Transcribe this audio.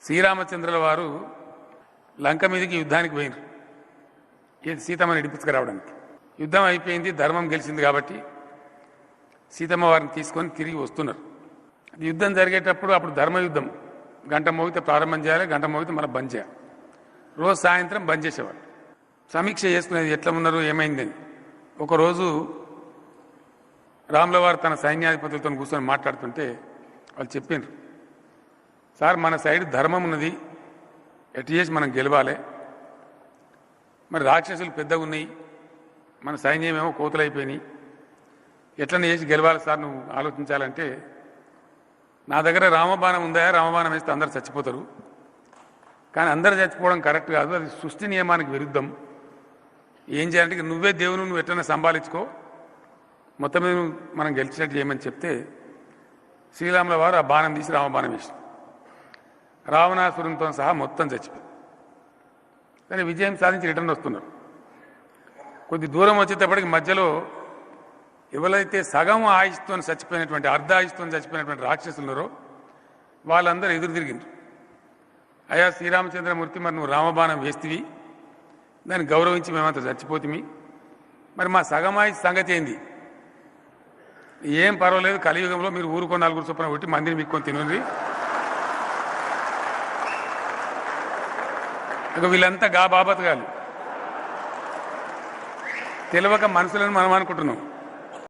శ్రీరామచంద్రుల వారు లంక మీదకి యుద్ధానికి పోయినారు. సీతమ్మని ఇడిపించుకురావడానికి. యుద్ధం అయిపోయింది, ధర్మం గెలిచింది కాబట్టి సీతమ్మ వారిని తీసుకొని తిరిగి వస్తున్నారు. యుద్ధం జరిగేటప్పుడు అప్పుడు ధర్మయుద్ధం గంట మోగితే ప్రారంభం చేయాలి, గంట మోగితే మళ్ళీ బంద్ చేయాలి. రోజు సాయంత్రం బంద్ చేసేవాళ్ళు. సమీక్ష చేసుకునేది ఎట్లా ఉన్నారు ఏమైందని. ఒకరోజు రాముల వారు తన సైన్యాధిపతులతో కూర్చొని మాట్లాడుతుంటే వాళ్ళు చెప్పారు, సార్ మన సైడ్ ధర్మం ఉన్నది, ఎటు చేసి మనం గెలవాలి, మరి రాక్షసులు పెద్దగా ఉన్నాయి, మన సైన్యం ఏమో కోతులైపోయినాయి, ఎట్లనే చేసి గెలవాలి సార్ నువ్వు ఆలోచించాలంటే, నా దగ్గర రామబాణం ఉందా, రామబాణం వేస్తే అందరు చచ్చిపోతారు, కానీ అందరు చచ్చిపోవడం కరెక్ట్ కాదు, అది సృష్టి నియమానికి విరుద్ధం. ఏం చేయాలంటే నువ్వే దేవుని నువ్వు ఎట్లన్నా సంభాలించుకో, మొత్తం మీద మనం గెలిచినట్టు చేయమని చెప్తే శ్రీరాముల వారు ఆ బాణం తీసి రామబాణం వేసి రావణాసురునితో సహా మొత్తం చచ్చిపోయి, కానీ విజయం సాధించి రిటర్న్ వస్తున్నారు. కొద్ది దూరం వచ్చేటప్పటికి మధ్యలో ఎవరైతే సగం ఆయుష్తో చచ్చిపోయినటువంటి అర్ధ ఆయుష్తో చచ్చిపోయినటువంటి రాక్షసులు ఉన్నారో వాళ్ళందరూ ఎదురు తిరిగిండ్రు. అయ్యా శ్రీరామచంద్రమూర్తి, మరి నువ్వు రామబాణం వేస్తేవి, దాన్ని గౌరవించి మేమంతా చచ్చిపోతుంది, మరి మా సగం ఆయుష్ సంగతి ఏంది? ఏం పర్వాలేదు, కలియుగంలో మీరు ఊరుకో నలుగురు చొప్పున కొట్టి మందిని మీక్కొని తినండి. ఇక వీళ్ళంతా గా బాబత్ గాలు తెలియక మనుషులను మనం అనుకుంటున్నాం.